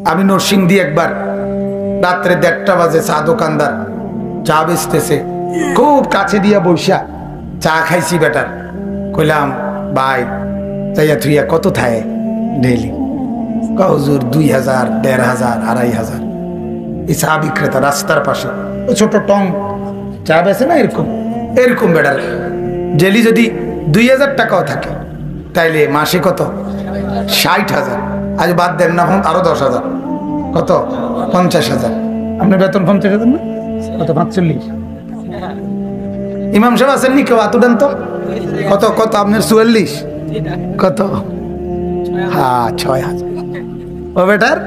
আমি নরসিংদী একবার রাত্রে 1:30 বাজে চা দোকানদার চা বেচতেছে, খুব কাছে দিয়া বৈশা চা খাইছি বেটার। কইলাম ভাই যাইয়া থুইয়া কত থায় ডেইলি? হুজুর 2000, 1500, 2500। এই চা বিক্রেতা রাস্তার পাশে ছোট টং চা বেছে না, এরকম এরকম বেটার ডেলি যদি 2000 টাকাও থাকে তাইলে মাসে কত? 60,000। আজ বাদ দেন না, আরো 10,000, কত? 50,000। আপনার বেতন 50,000 না? কত? 45। ইমাম সাহেব আছেন নি কেউ? এত দেন তো। কত কত আপনার? 44। কত? হ্যাঁ 6,000। ও বেটার,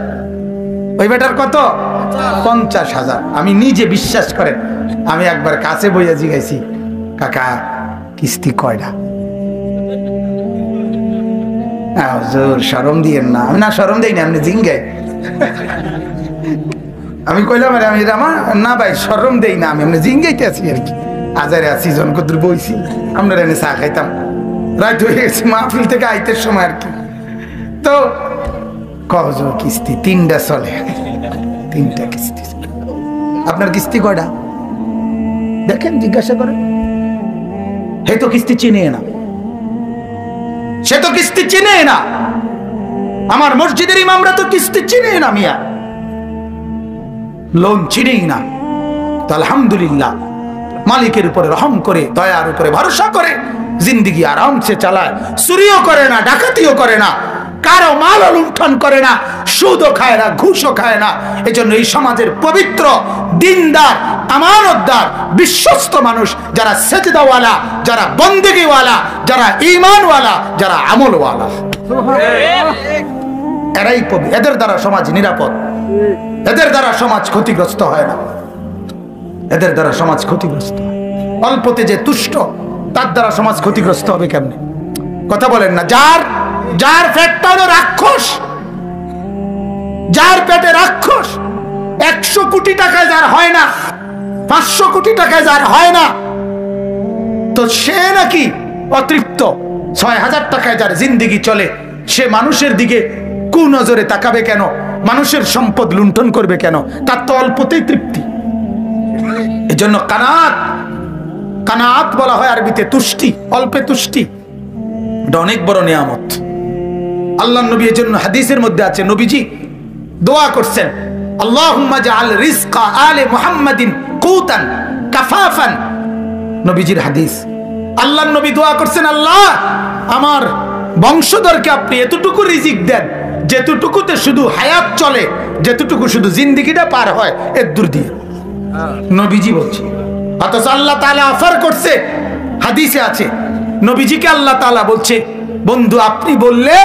ওই বেটার কত? 50,000। আমি নিজে বিশ্বাস করেন, আমি একবার কাছে বইয়া জিগাইছি, কাকা কিস্তি কয়টা? হুজুর শরম দিয়েন না। আমি না শরম দেই না, আপনি জিঙ্গাই। আমি কইলাম আমি না ভাই শরম দেই না, আমি আপনি জিঙ্গাইতে আছি আর কি। আজারে আছি জনকদুর বইছি, আমরা এনে চা খাইতাম, রাত হয়ে গেছে মাহফিল থেকে আইতের সময় আর কি। তো হুজুর কিস্তি 3টা চলে, 3টা কিস্তি। আপনার কিস্তি কয়টা দেখেন, জিজ্ঞাসা করেন। হে তো কিস্তি চিনে না, সে তো কিস্তি চিনে না। আমার মসজিদের ইমামরা তো কিস্তি চিনে না, মিয়া লোন চিনেই না। তো আলহামদুলিল্লাহ মালিকের উপরে রহম করে, দয়ার উপরে ভরসা করে জিন্দেগি আরামসে চালায়। চুরিও করে না, ডাকাতিও করে না, কারো মাল লুণ্ঠন করে না, সুদও খায় না, ঘুষও খায় না। এজন্য এই সমাজের পবিত্র, দিনদার, আমানতদার, বিশ্বস্ত মানুষ যারা সেজদাওয়ালা, যারা বন্দেগীওয়ালা, যারা ঈমানওয়ালা, যারা আমলওয়ালা, এরাই পবিত্র। এদের দ্বারা সমাজ নিরাপদ, এদের দ্বারা সমাজ ক্ষতিগ্রস্ত হয় না, এদের দ্বারা সমাজ ক্ষতিগ্রস্ত হয়। অল্পতে যে তুষ্ট, তার দ্বারা সমাজ ক্ষতিগ্রস্ত হবে কেমনে? কথা বলেন না। যার পেটটা হলো রাক্ষস, যার পেটে রাক্ষস, 100 কোটি টাকায় যার হয় না, 500 কোটি টাকায় যার হয় না, তো সে নাকি অতৃপ্ত। 6,000 টাকায় যার জিন্দেগি চলে, সে মানুষের দিকে কুনজরে তাকাবে কেন? মানুষের সম্পদ লুণ্ঠন করবে কেন? তার তো অল্পতেই তৃপ্তি। এজন্য কানাত বলা হয় আরবিতে তুষ্টি, অল্পে তুষ্টি, এটা অনেক বড় নিয়ামত। আল্লাহ নবী এর জন্য হাদিসের মধ্যে আছে, নবীজি দোয়া করছেন, আল্লাহুম্মা জাআল রিজকা আলে মুহাম্মাদিন কুতান কাফাফান। নবীজির হাদিস, আল্লাহর নবী দোয়া করছেন, আল্লাহ আমার বংশধরকে আপনি এতটুকু রিজিক দেন যেতটুকুতে শুধু হায়াত চলে, যেতটুকু শুধু জিন্দেগিটা পার হয়, এর দূর দিয়ে। নবীজি বলছে, অথচ আল্লাহ তাআলা অফার করছে, হাদিসে আছে নবীজিকে আল্লাহ তাআলা বলছে, বন্ধু আপনি বললে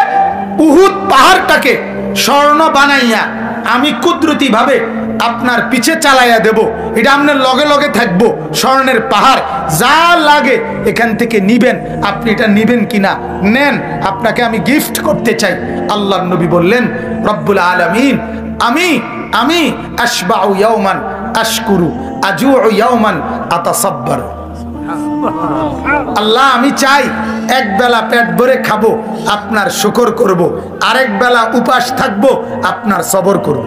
উহুদ পাহাড়টাকে স্বর্ণ বানাইয়া আমি কুদরতি ভাবে আপনার পিছে চালাইয়া দেব, এটা আপনার লগে লগে থাকবো, স্বর্ণের পাহাড়, যা লাগে এখান থেকে নিবেন, আপনি এটা নিবেন কিনা নেন, আপনাকে আমি গিফট করতে চাই। আল্লাহর নবী বললেন, রব্বুল আলামিন আমি আশবাউ ইয়াওমান আশকুরু আজুউ ইয়াওমান আতাসাব্বার। আল্লাহ আমি চাই এক বেলা পেট ভরে খাবো, আপনার শুকর করব, আরেক বেলা উপাস থাকবো, আপনার সবর করব।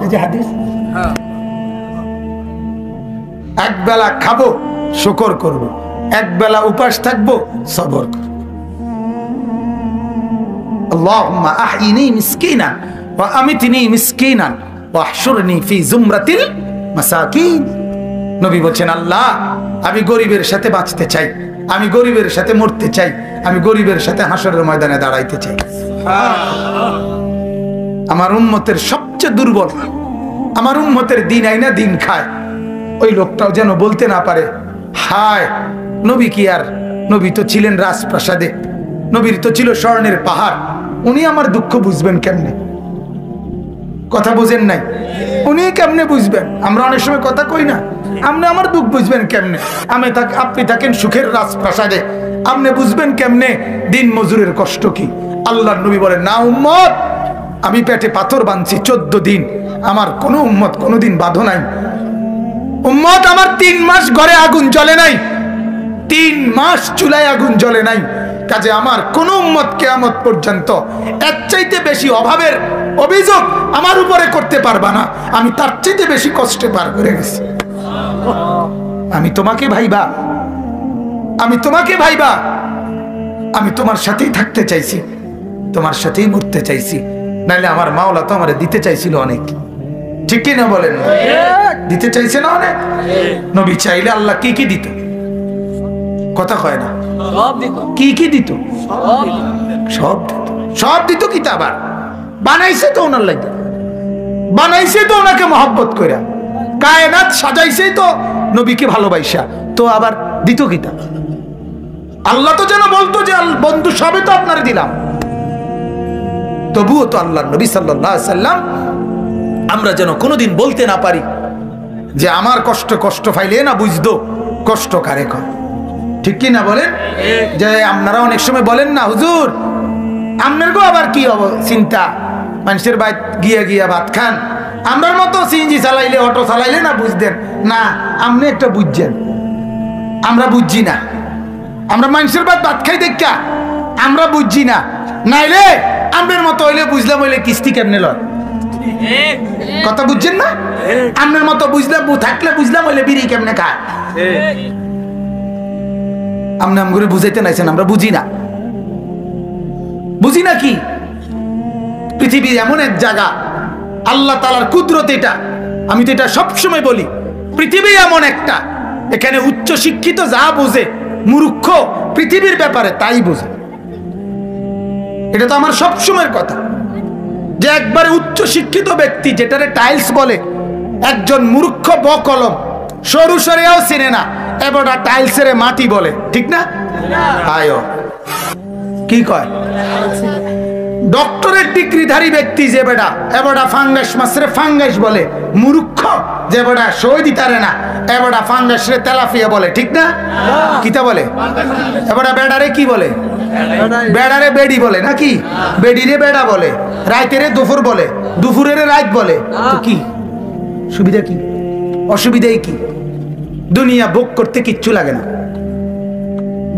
এই যে হাদিস, এক বেলা খাবো শুকর করব, এক বেলা উপাস থাকবো, সবর করব। আল্লাহুম্মা আহইনি মিসকিনান ওয়া আমিতনি মিসকিনান ওয়া আহশুরনি ফি জুমরাতিল মাসাকিন। নবী বলছেন, আল্লাহ আমি গরিবের সাথে বাঁচতে চাই, আমি গরিবের সাথে মরতে চাই, আমি গরিবের সাথে হাসরের ময়দানে দাঁড়াইতে চাই। আমার উম্মতের সবচেয়ে দুর্বল, আমার উম্মতের দিন আইনা দিন খায়, ওই লোকটাও যেন বলতে না পারে, হায় নবী কি আর, নবী তো ছিলেন রাজপ্রাসাদে, নবীর তো ছিল স্বর্ণের পাহাড়, উনি আমার দুঃখ বুঝবেন কেমনে? কথা বুঝেন নাই? উনি কেমনে বুঝবেন? আমরা অনেক সময় কথা কই না, আপনি আমার দুঃখ বুঝবেন কেমনে? আপনি থাকেন সুখের রাজপ্রাসাদে, আপনি বুঝবেন কেমনে দিন মজুরের কষ্ট কি? আল্লাহর নবী বলেন, না উম্মত, আমি পেটে পাথর বাঁধছি 14 দিন, আমার কোন উম্মত কোনদিন বাঁধো নাই। উম্মত আমার 3 মাস ঘরে আগুন জ্বলে নাই, 3 মাস চুলায় আগুন জ্বলে নাই, কাজে আমার কোন উম্মত কিয়ামত পর্যন্ত এর চাইতে বেশি অভাবের অভিযোগ আমার উপরে করতে পারবা না। আমি তার চাইতে বেশি কষ্টে পার করে গেছি। আমি তোমাকে ভাইবা, আমি তোমাকে ভাইবা, আমি তোমার সাথেই থাকতে চাইছি, তোমার সাথেই মরতে চাইছি। নাইলে আমার মাওলা তো আমারে দিতে চাইছিল অনেক, ঠিক কি না বলেন? দিতে চাইছে না অনেক। নবী চাইলে আল্লাহ কি কি দিত? কথা কয় না, কি কি দিত? সব দিত, সব দিত। কি তা আবার বানাইছে তো ওনার লাগে, বানাইছে তো ওনাকে মহব্বত কইরা, কায়নাত সাজাইছে তো নবীকে ভালোবাসা, তো আবার দিত কি তা? আল্লাহ তো যেন বলতো যে বন্ধু সবে তো আপনারে দিলাম, তবুও তো আল্লাহ নবী সাল্লাল্লাহু আলাইহি সাল্লাম আমরা যেন কোনোদিন বলতে না পারি যে আমার কষ্ট কষ্ট পাইলে না বুঝতো কষ্ট কারে কয়, ঠিক কি না বলেন? যে আপনারা অনেক সময় বলেন না হুজুর আপনার গো আবার কি চিন্তা, মানুষের বাইরে গিয়া গিয়া ভাত খান, আমরার মতো সিএনজি চালাইলে অটো চালাইলে না বুঝতেন না, আপনি একটা বুঝছেন, আমরা বুঝছি না, আমরা মানুষের বাইরে ভাত খাই দেখা আমরা বুঝছি না, নাইলে আপনার মতো হইলে বুঝলাম, হইলে কিস্তি কেমনে লয়, কথা বুঝছেন না? আপনার মতো বুঝলাম থাকলে বুঝলাম, হইলে বিড়ি কেমনে খায়, আপনি আমগুলো বুঝাইতে নাইছেন, আমরা বুঝি না, বুঝি না। কি পৃথিবী এমন এক জায়গা, আল্লাহ তাআলার কুদরত এটা, আমি তো এটা সবসময় বলি, পৃথিবী এমন একটা, এখানে উচ্চ শিক্ষিত যা বোঝে, মূর্খ পৃথিবীর ব্যাপারে তাই বোঝে। এটা তো আমার সবসময়ের কথা, যে একবারে উচ্চ শিক্ষিত ব্যক্তি যেটারে টাইলস বলে, একজন মূর্খ বকলম সরু সরেও চিনে না, এবারটা টাইলসের মাটি বলে, ঠিক না? আয়ো কি কয়? ডক্টরেট ডিগ্রিধারী ব্যক্তি যে বেটা এবারটা ফাঙ্গাস মাছরে ফাঙ্গাস বলে, মূর্খ যে বেটা সই দিতারে না এবারটা ফাঙ্গাস রে তেলাপিয়া বলে, ঠিক না? কিতা বলে? এবারটা বেড়ারে কি বলে? বেড়ারে বেড়ি বলে নাকি? বেড়িরে বেড়া বলে, রাইতেরে দুপুর বলে, দুপুরের রাত বলে। তো কি সুবিধা, কি অসুবিধাই কি? দুনিয়া ভোগ করতে কিচ্ছু লাগে না,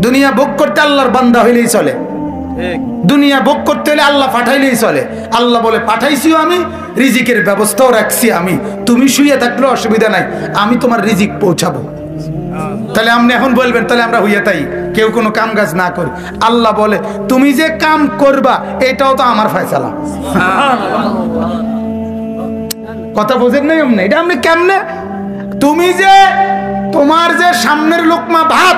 দুনিয়া ভোগ করতে আল্লাহর বান্দা হইলেই চলে, দুনিয়া ভোগ করতে হলে আল্লাহ পাঠাইলেই চলে। আল্লাহ বলে পাঠাইছিও আমি, রিজিকের ব্যবস্থাও রাখছি আমি, তুমি শুয়ে থাকলে অসুবিধা নাই, আমি তোমার রিজিক পৌঁছাবো। তাহলে আপনি এখন বলবেন তাহলে আমরা হইয়া তাই কেউ কোনো কাম কাজ না করি। আল্লাহ বলে তুমি যে কাম করবা এটাও তো আমার ফয়সালা। কথা বোঝেন নাই আপনি? এটা আপনি কেমনে, তুমি যে তোমার যে সামনের লোকমা ভাত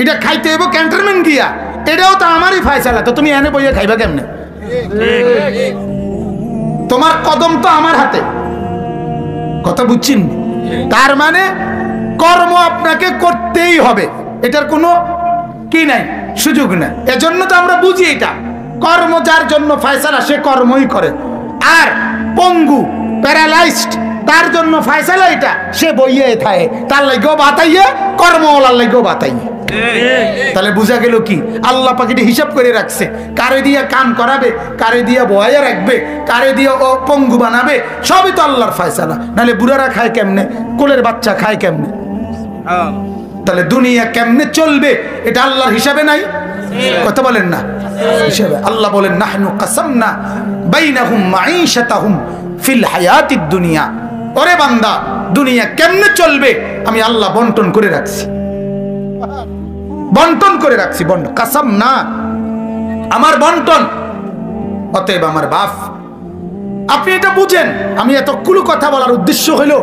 এটা খাইতে হইব ক্যান্টনমেন্ট গিয়া, এটাও তো আমারই ফয়সালা, তো তুমি এনে বইয়া খাইবা কেমনে? তোমার কদম তো আমার হাতে, কথা বুঝছেন? তার মানে কর্ম আপনাকে করতেই হবে, এটার কোনো কি নাই, সুযোগ নাই। এজন্য তো আমরা বুঝি এটা কর্ম যার জন্য ফয়সালা সে কর্মই করে, আর পঙ্গু প্যারালাইজড তার জন্য ফয়সালা এটা, সে বইয়ে থাকে, তার লাগেও বাতাইয়ে কর্মওয়ালার লাগেও বাতাইয়ে। তাহলে বুঝা গেল কি আল্লাহ পাখিটি হিসাব করে রাখছে, কারে দিয়া কান করাবে, কারে দিয়া বয়া রাখবে, কারে দিয়া ও পঙ্গু বানাবে, সবই তো আল্লাহর ফয়সালা। নাহলে বুড়ারা খায় কেমনে, কোলের বাচ্চা খায় কেমনে? তাহলে দুনিয়া কেমনে চলবে এটা আল্লাহর হিসাবে নাই, কথা বলেন না? হিসাবে আল্লাহ বলেন নাহনু কাসামনা বাইনাহুম মাঈশাতাহুম ফিল হায়াতিদ দুনিয়া। ওরে বান্দা দুনিয়া কেমনে চলবে আমি আল্লাহ বন্টন করে রাখছি, বন্টন করে রাখছি, বন্টন কাসাম না আমার বন্টন। অতএব আমার বাপ আপনি এটা বুঝেন। আমি এতগুলো কথা বলার উদ্দেশ্য হইল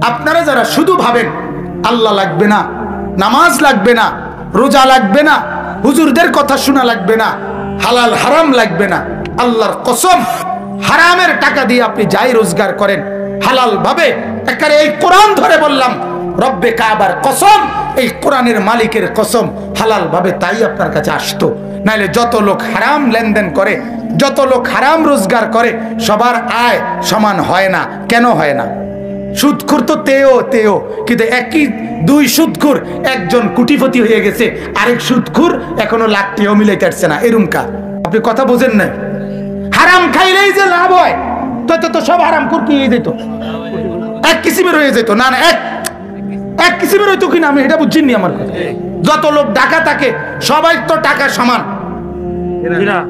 আপনারা যারা শুধু ভাবেন আল্লাহ লাগবে না, নামাজ লাগবে না, রোজা লাগবে না, হুজুরদের কথা শোনা লাগবে না, হালাল হারাম লাগবে না, আল্লাহর কসম হারামের টাকা দিয়ে আপনি যাই রোজগার করেন হালাল ভাবে, একেবারে এই কোরআন ধরে বললাম রব্বে কাবার কসম, এই কোরআনের মালিকের কসম, হালাল ভাবে তাই আপনার কাছে আসতো। নাইলে যত লোক হারাম লেনদেন করে, যত লোক হারাম রোজগার করে সবার আয় সমান হয় না। কেন হয় না? সুদখোর তো তেও, কিন্তু একই দুই সুদখোর, একজন কোটিপতি হয়ে গেছে, আরেক সুদখোর এখনো লাখটিও মিলাইতে পারছে না, এরকম কা। আপনি কথা বোঝেন না? হারাম খাইলেই যে লাভ হয় তো সব হারাম খোর কি হয়ে যেত, এক কিসিমের হয়ে যেত। না না এক কিসিমের হইতো কিনা আমি এটা বুঝিনি আমার কথা। যত লোক ঢাকা থাকে সবাই তো টাকা সমান,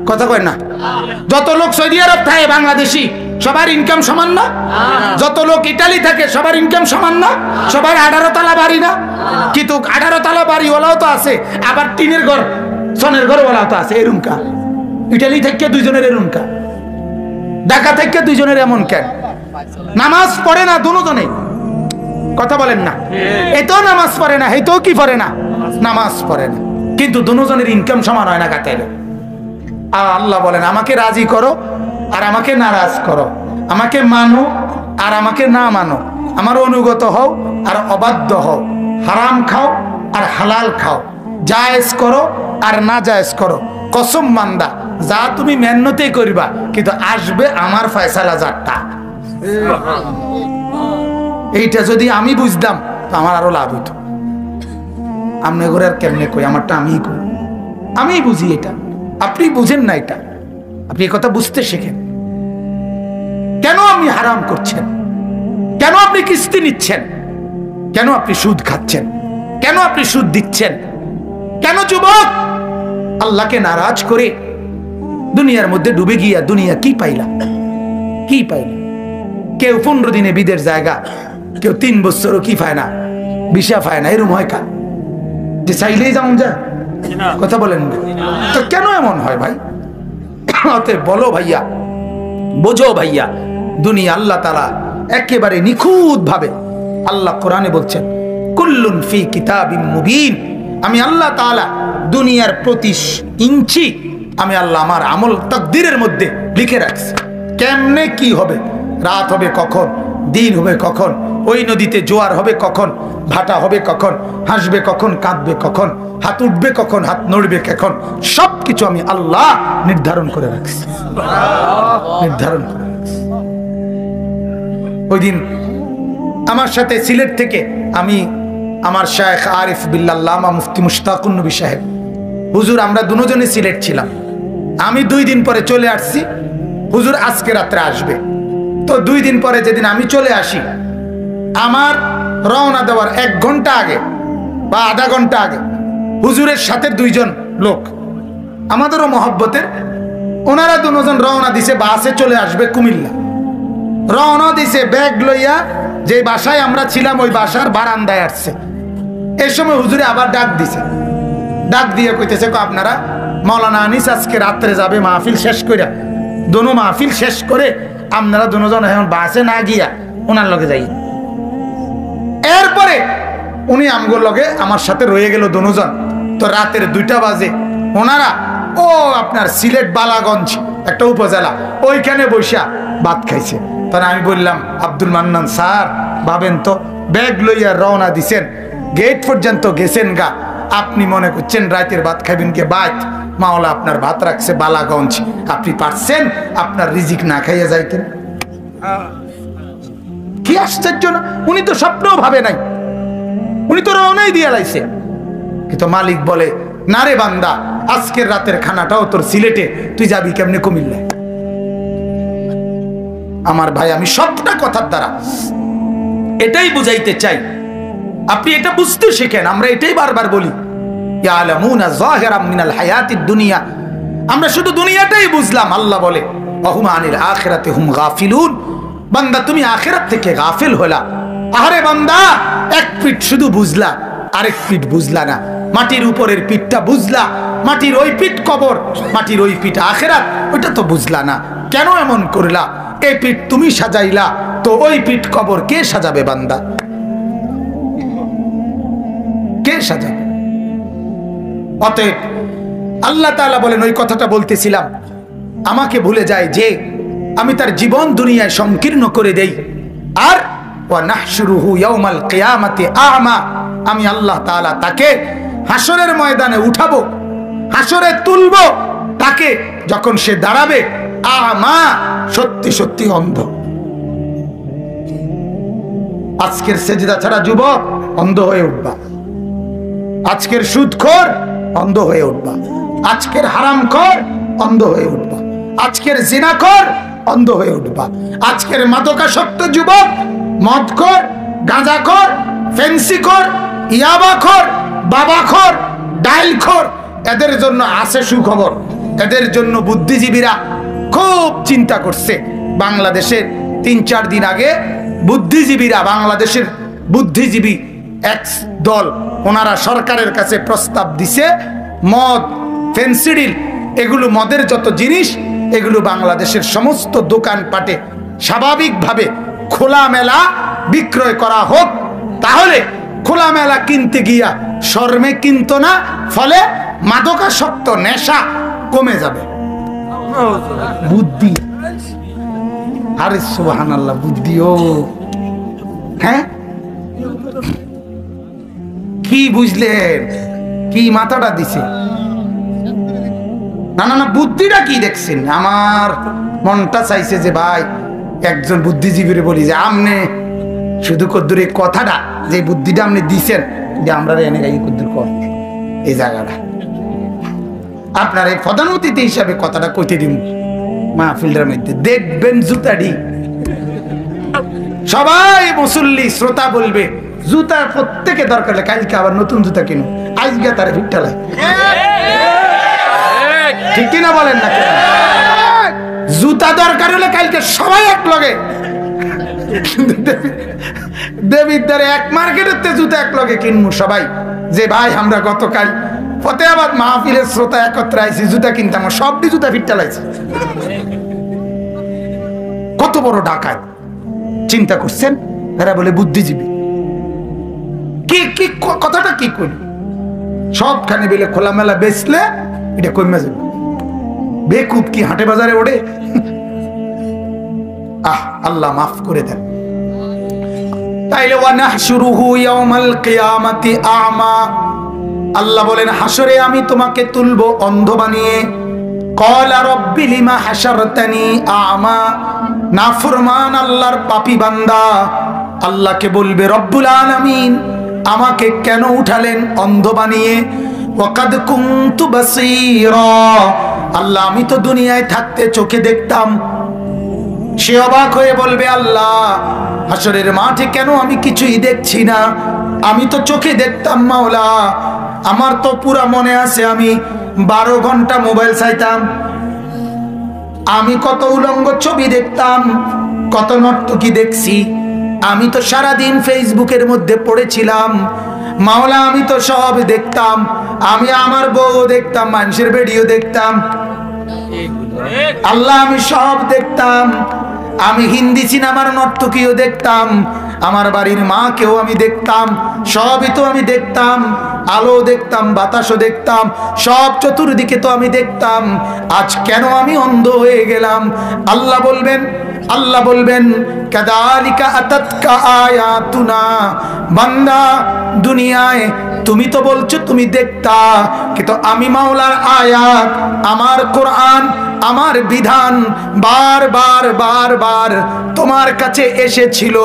কথা কয় না? যত লোক সৌদি আরব থাকে বাংলাদেশি সবার ইনকাম সমান না? যত লোক ইটালি থাকে সবার ইনকাম সমান না? সবার 18 তলা বাড়ি না? কিন্তু 18 তলা বাড়ি ওলাও তো আছে, আবার টিনের ঘর সনের ঘর ওলাও তো আছে। এরুমকা ইটালি থেকে দুইজনের এরুমকা, ঢাকা থেকে দুইজনের এমন কেন? নামাজ পড়ে না দুজনে, কথা বলেন না? এতেও নামাজ পড়ে না, এতেও কি পড়ে না? নামাজ পড়ে না, কিন্তু দুজনের ইনকাম সমান হয় না কাতাইলে। আর আল্লাহ বলেন আমাকে রাজি করো আর আমাকে নারাজ করো, আমাকে মানো আর আমাকে না মানো, আমার অনুগত হও আর অবাধ্য হও, হারাম খাও আর হালাল খাও, জায়েজ করো আর না জায়েজ করো। কসম বান্দা, যা তুমি মেহনতেই করবা কিন্তু আসবে আমার ফয়সালা যারটা। এইটা যদি আমি বুঝতাম তো আমার আরো লাভ হইতো। আপনি করে আর কেমনে কই, আমারটা আমিই করি, আমিই বুঝি এটা, আপনি বুঝেন না এটা। আপনি এই কথা বুঝতে শেখেন। কেন আপনি হারাম করছেন? কেন আপনি কিস্তি নিচ্ছেন? কেন আপনি সুদ খাচ্ছেন? কেন আপনি সুদ দিচ্ছেন? কেন যুবক আল্লাহকে নারাজ করে দুনিয়ার মধ্যে ডুবে গিয়া দুনিয়া কি পাইলা? কি পাইলা? কেউ 15 দিনে বিদের জায়গা, কেউ 3 বছরও কি পায় না, ভিসা পায় না। এরম হয় কা যে চাইলেই যেমন যায়, কথা বলেন না? তো কেন এমন হয় ভাই? অতএব বলো ভাইয়া, বোঝো ভাইয়া, দুনিয়া আল্লাহ তাআলা একেবারে নিখুঁত ভাবে আল্লাহ কোরআনে বলছেন কুল্লুন ফি কিতাবিম মুবিন। আমি আল্লাহ তাআলা দুনিয়ার প্রতি ইঞ্চি আমি আল্লাহ আমার আমল তাকদীরের মধ্যে লিখে রাখছি। কেমনে কি হবে, রাত হবে কখন, দিন হবে কখন, ওই নদীতে জোয়ার হবে কখন, ভাটা হবে কখন, হাসবে কখন, কাঁদবে কখন, হাত উঠবে কখন, হাত নড়বে কখন, সবকিছু আমি আল্লাহ নির্ধারণ করে রাখছি, নির্ধারণ করে রাখছি। ওই দিন আমার সাথে সিলেট থেকে আমি আমার শায়েখ আরিফ বিল্লাহ মুফতি মুশতাকুন নবী সাহেব হুজুর, আমরা দুজনে সিলেট ছিলাম। আমি 2 দিন পরে চলে আসছি, হুজুর আজকে রাত্রে আসবে। তো 2 দিন পরে যেদিন আমি চলে আসি, আমার রওনা দেওয়ার 1 ঘন্টা আগে বা আধা ঘন্টা আগে হুজুরের সাথে 2 জন লোক আমাদেরও মহব্বতের, ওনারা দুজন রওনা দিছে, বাসে চলে আসবে কুমিল্লা। রওনা দিছে ব্যাগ লইয়া, যে বাসায় আমরা ছিলাম ওই বাসার বারান্দায় আসছে। এই সময় হুজুরে আবার ডাক দিছে, ডাক দিয়ে কইতেছে আপনারা মাওলানা আনিস আজকে রাত্রে যাবে মাহফিল শেষ করে, দোনো মাহফিল শেষ করে আপনারা দুজন এখন বাসে না গিয়া ওনার লগে যাই। এরপরে উনি আমগোর লগে আমার সাথে রয়ে গেল দুজন। তো রাতের 2টা বাজে ওনারা ও আপনার সিলেট বালাগঞ্জ একটা উপজেলা, ওইখানে বসা ভাত খাইছে। তখন আমি বললাম আব্দুল মান্নান স্যার, ভাবেন তো ব্যাগ লইয়া রওনা দিছেন, গেট পর্যন্ত গেছেন গা, আপনি মনে করছেন রাতের ভাত খাইবেন কে? বাদ মাওলা আপনার ভাত রাখছে বালাগঞ্জ, আপনি পারছেন আপনার রিজিক না খাইয়া যাইতেন? কি আশ্চর্য না! উনি তো স্বপ্নও ভাবে নাই, উনি তো রওনাই দিয়ে লাইছে। কিন্তু মালিক বলে না রে বান্দা, আজকের রাতের খানাটাও তোর সিলেটে, তুই যাবি কেমনে কুমিল্লায়? আমার ভাই, আমি সবটা কথার দ্বারা এটাই বুঝাইতে চাই, আপনি এটা বুঝতে শেখেন। আমরা এটাই বারবার বলি, ইয়ালামুনা যাহিরাম মিনাল হায়াতিদ দুনিয়া, আমরা শুধু দুনিয়াটাই বুঝলাম। আল্লাহ বলে ওয়াহুম আনিল আখিরাতি হুম গাফিলুন, বান্দা তুমি আখিরাত থেকে গাফিল হলা। আরে বান্দা, 1 পিঠ শুধু বুঝলা, আরেক পিঠ বুঝলা না। মাটির উপরের পিঠটা বুঝলা, মাটির ওই পিঠ কবর, মাটির ওই পিঠ আখিরাত, ওটা তো বুঝলা না। কেন এমন করলা? এই পিঠ তুমি সাজাইলা, তো ওই পিঠ কবর কে সাজাবে বান্দা? কে সাজাবে? অতএব আল্লাহ তাআলা বলেন, ওই কথাটা বলতেছিলাম, আমাকে ভুলে যায় যে আমি তার জীবন দুনিয়ায় সংকীর্ণ করে দেই। আর ওয়া নাহশুরুহু ইয়াউমাল কিয়ামাতি আ'মা, আমি আল্লাহ তাআলা তাকে হাসরের ময়দানে উঠাবো, হাসরে তুলবো তাকে, যখন সে দাঁড়াবে আ'মা, সত্যি সত্যি অন্ধ। আজকের সেজদা ছাড়া যুবক অন্ধ হয়ে উঠবা, আজকের সুদখোর অন্ধ হয়ে উঠবা, আজকের হারামখোর অন্ধ হয়ে উঠবা, আজকের জিনাখোর অন্ধ হয়ে উঠবা, আজকের মাদকাসক্ত যুবক, মদখোর, গাঁজাখোর, ফেন্সিখোর, ইয়াবাখোর, বাবাখোর, ডাইলখোর, এদের জন্য আছে সুখবর। এদের জন্য বুদ্ধিজীবীরা খুব চিন্তা করছে। বাংলাদেশের 3-4 দিন আগে বুদ্ধিজীবীরা, বাংলাদেশের বুদ্ধিজীবী এক দল, ওনারা সরকারের কাছে প্রস্তাব দিছে মদ, ফেন্সিডিল, এগুলো মদের যত জিনিস এগুলো বাংলাদেশের সমস্ত দোকানপাটে স্বাভাবিকভাবে খোলামেলা বিক্রয় করা হোক। তাহলে খোলামেলা কিনতে গিয়া শর্মে কিনতো না, ফলে মাদকাসক্ত নেশা কমে যাবে। বুদ্ধি, আরে সুবহানাল্লাহ, বুদ্ধিও হ্যাঁ, কি বুঝলেন, কি মাথাটা দিছে? না না না, বুদ্ধিটা কি দেখছেন? আমার মনটা চাইছে যে ভাই একজন বুদ্ধিজীবীরে বলি যে আমনে শুধু কদ্দুর এই কথাটা, যে বুদ্ধিটা আপনি দিছেন, যে আমরা এনে গাই কদ্দুর কর এই জায়গাটা আপনার এই প্রধান অতিথি হিসাবে কথাটা কইতে দিন মাহফিলটার মধ্যে, দেখবেন জুতাডি সবাই মুসল্লি শ্রোতা বলবে জুতা প্রত্যেকে দরকার হলে কালকে আবার নতুন জুতা কিনো, আজকে তারা ভিট্টালায়। ঠিক কিনা বলেন না? জুতা দরকার হলে কালকে সবাই এক লগে দেবিদ্বারে এক মার্কেটের জুতা এক লগে কিনবো সবাই, যে ভাই আমরা গতকাল ফতেহাবাদ মাহফিলের শ্রোতা একত্রে আইছি, জুতা কিনতাম, সবটি জুতা ফিট্টালাইছি। কত বড় ডাকাত, চিন্তা করছেন? এরা বলে বুদ্ধিজীবী। কি কি কথাটা কি করি? সবখানে বেলে খোলামেলা বেচলে এটা কমে যাবে। বেকুব কি হাটে বাজারে ওঠে? আল্লাহ মাফ করে দেন। তাইলে ওয়ানাহশুরুহু ইয়াউমাল কিয়ামাতি আ'মা, আল্লাহ বলেন হাসরে আমি তোমাকে তুলবো অন্ধ বানিয়ে। ক্বালা রাব্বি লিমা হাশারতানি আ'মা, নাফরমান আল্লাহর পাপী বান্দা আল্লাহকে বলবে রব্বুল আলামিন আমাকে কেন উঠালেন অন্ধ বানিয়ে? ওয়াকাদ কুনতু বাসীরা, আল্লাহ আমি তো দুনিয়ায় থাকতে চোখে দেখতাম। সে অবাক হয়ে বলবে আল্লাহ হাসরের মাঠে কেন আমি কিছুই দেখছি না? আমি তো চোখে দেখতাম মাওলা, আমার তো পুরা মনে আছে আমি 12 ঘন্টা মোবাইল চাইতাম, আমি কত উলঙ্গ ছবি দেখতাম, কত নর্তকী দেখছি, আমি তো সারাদিন ফেসবুকের মধ্যে পড়েছিলাম মাওলা, আমি তো সব দেখতাম, আমি আমার বউ দেখতাম, মানুষের ভিডিও দেখতাম, আল্লাহ আমি সব দেখতাম, আমি হিন্দি সিনেমার নর্তকীও দেখতাম, আমার বাড়ির মাকেও আমি দেখতাম, সবই তো আমি দেখতাম, আলো দেখতাম, বাতাসও দেখতাম, সব চতুর্দিকে তো আমি দেখতাম, আজ কেন আমি অন্ধ হয়ে গেলাম? আল্লাহ বলবেন কাযালিকা আতাতকা আয়াতুনা, বান্দা দুনিয়ায় তুমি তো বলছো তুমি দেখতা, কিন্তু আমি মাওলার আয়াত, আমার কোরআন, আমার বিধান বারবার বারবার তোমার কাছে এসেছিল,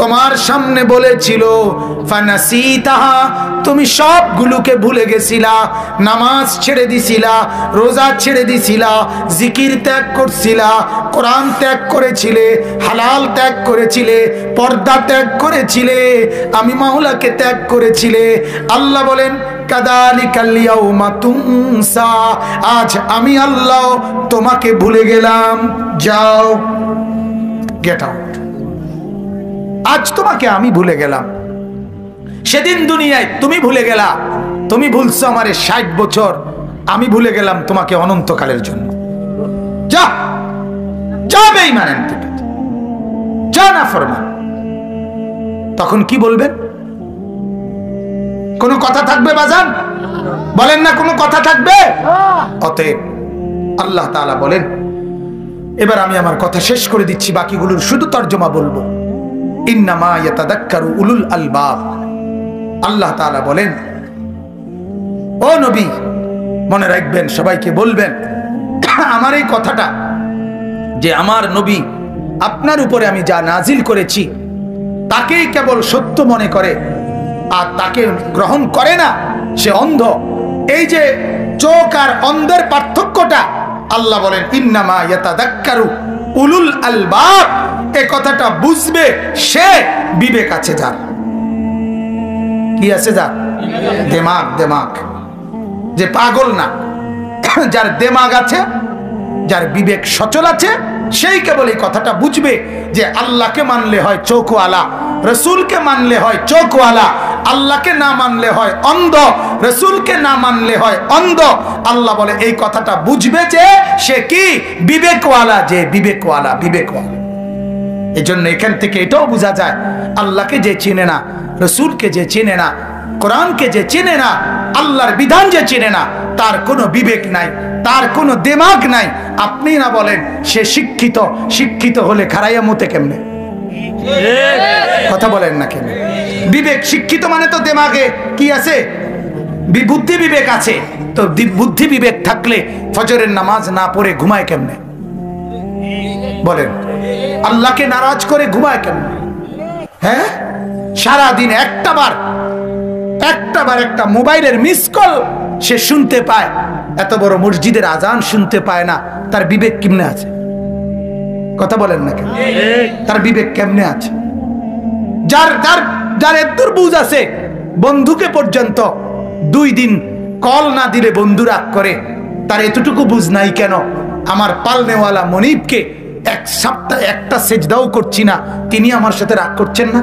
তোমার সামনে বলেছিল, ফানাসিতাহা, তুমি সবগুলোকে ভুলে গেছিলা, নামাজ ছেড়ে দিছিলা, রোজা ছেড়ে দিছিলা, জিকির ত্যাগ করছিলা, কোরআন ত্যাগ করেছিলে, হালাল ত্যাগ করেছিলে, পর্দা ত্যাগ করেছিলে, আমি মাওলাকে ত্যাগ করেছিলে। আল্লাহ বলেন কাযালিকাল ইয়াউমা তুনসা, আজ আমি আল্লাহ তোমাকে ভুলে গেলাম, যাও গেট আউট, আজ তোমাকে আমি ভুলে গেলাম। সেদিন দুনিয়ায় তুমি ভুলে গেলা, তুমি ভুলছো আমারে 60 বছর, আমি ভুলে গেলাম তোমাকে অনন্তকালের জন্য। যা যা বেঈমান, যা নাফরমান। তখন কি বলবেন? কোনো কথা থাকবে বাজান? বলেন না কোনো কথা থাকবে? অতএব আল্লাহ তাআলা বলেন, এবার আমি আমার কথা শেষ করে দিচ্ছি, বাকিগুলোর শুধু তর্জমা বলবো। ইন্নামা ইয়াতাযাক্কারু উলুল আলবাব, আল্লাহ তাআলা বলেন ও নবী মনে রাখবেন, সবাইকে বলবেন আমার এই কথাটা, যে আমার নবী আপনার উপরে আমি যা নাজিল করেছি তাকেই কেবল সত্য মনে করে, আর তাকে গ্রহণ করে না সে অন্ধ। এই যে চোখ আর অন্ধের পার্থক্যটা আল্লাহ বলেন ইন্নামা ইয়াতাযাক্কারু উলুল আলবাব, এই কথাটা বুঝবে সে বিবেক আছে যার। কি আছে যার? দেমাগ, দেমাগ, যে পাগল না, যার দেমাগ আছে, যার বিবেক সচল আছে, সেই কেবল এই কথাটা বুঝবে যে আল্লাহকে মানলে হয় চোখওয়ালা, রসুলকে মানলে হয় চোখওয়ালা, আল্লাহকে না মানলে হয় অন্ধ, রসুলকে না মানলে হয় অন্ধ। আল্লাহ বলে এই কথাটা বুঝবে যে সে কি বিবেকওয়ালা, যে বিবেকওয়ালা, বিবেকওয়ালা। এই জন্য এখান থেকে এটাও বোঝা যায় আল্লাহকে যে চিনে না, রসুলকে যে চিনে না, কোরআনকে যে চিনে না, আল্লাহর বিধান যে চিনে না, তার কোনো বিবেক নাই, তার কোনো দেমাগ নাই। আপনি না বলেন সে শিক্ষিত, শিক্ষিত হলে খারাইয়া মতে কেমনে? কথা বলেন না কেন? বিবেক, শিক্ষিত মানে তো দেমাগে কি আছে? বুদ্ধি বিবেক আছে। তো বুদ্ধি বিবেক থাকলে ফজরের নামাজ না পড়ে ঘুমায় কেমনে? বলেন, আল্লাহকে নারাজ করে ঘুমায় কেমনে? হ্যাঁ, সারাদিন একটাবার একটা মোবাইলের মিস কল সে শুনতে পায়, এত বড় মসজিদের আজান শুনতে পায় না, তার বিবেক কেমনে আছে? কথা বলেন না কেন? তার বিবেক কেমনে আছে? যার এতদূর বুঝ আছে, বন্ধুকে পর্যন্ত 2 দিন কল না দিলে বন্ধু রাগ করে, তার এতটুকু বুঝ নাই কেন আমার পালনেওয়ালা মনিবকে 1 সপ্তাহ একটা সেজদাও করছি না, তিনি আমার সাথে রাগ করছেন না?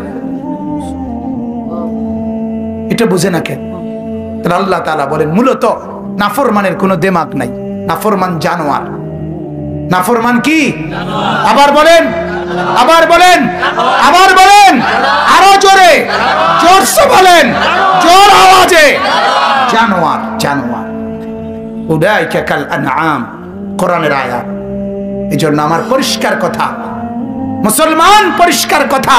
এটা বুঝে না কেন? আল্লাহ তাআলা বলেন মূলত নাফরমানের কোনো দেমাগ নাই, নাফরমান জানোয়ার। নাফরমান কি? আবার বলেন, আবার বলেন, আবার বলেন, আরো জোরে, জোরসে বলেন, জোর আওয়াজে, জানোয়ার, জানোয়ার। উলাইকা কাল আনআম, কোরআনের আয়াত। এজন্য আমার পরিষ্কার কথা, মুসলমান পরিষ্কার কথা,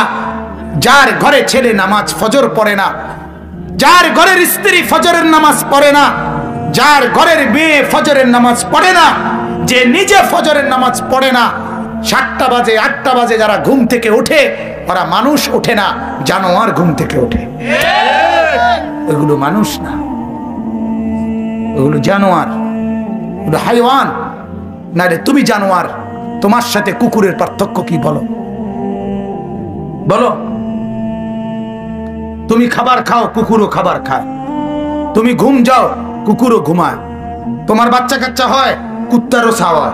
যার ঘরে ছেলে নামাজ ফজর পড়ে না, যার ঘরের স্ত্রী ফজরের নামাজ পড়ে না, যার ঘরের মেয়ে ফজরের নামাজ পড়ে না, যে নিজে ফজরের নামাজ পড়ে না, 7টা বাজে 8টা বাজে যারা ঘুম থেকে ওঠে, ওরা মানুষ ওঠে না, জানোয়ার ঘুম থেকে ওঠে। ওগুলো মানুষ না, ওগুলো জানোয়ার, ওগুলো হাইওয়ান। না রে, তুমি জানোয়ার, তোমার সাথে কুকুরের পার্থক্য কি বলো? বলো। তুমি খাবার খাও, কুকুরও খাবার খায়। তুমি ঘুম যাও, কুকুরও ঘুমায়। তোমার বাচ্চা কাচ্চা হয়, কুত্তারও ছাওয়া।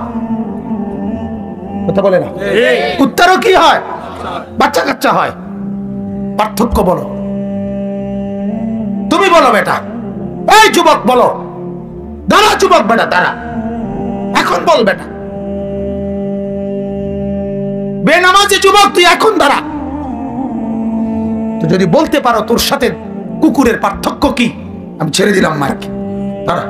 কথা বলে না? কুত্তারও কি হয়? বাচ্চা কাচ্চা হয়। পার্থক্য বলো। তুমি বলো বেটা, এই যুবক বলো, দাঁড়া যুবক বেটা, দাঁড়া, এখন বল বেটা, বেনামাজি যুবক তুই এখন দাঁড়া। তো যদি বলতে পারো তোর সাথে কুকুরের পার্থক্য কি, আমি ছেড়ে দিলাম মাইক, দাঁড়া।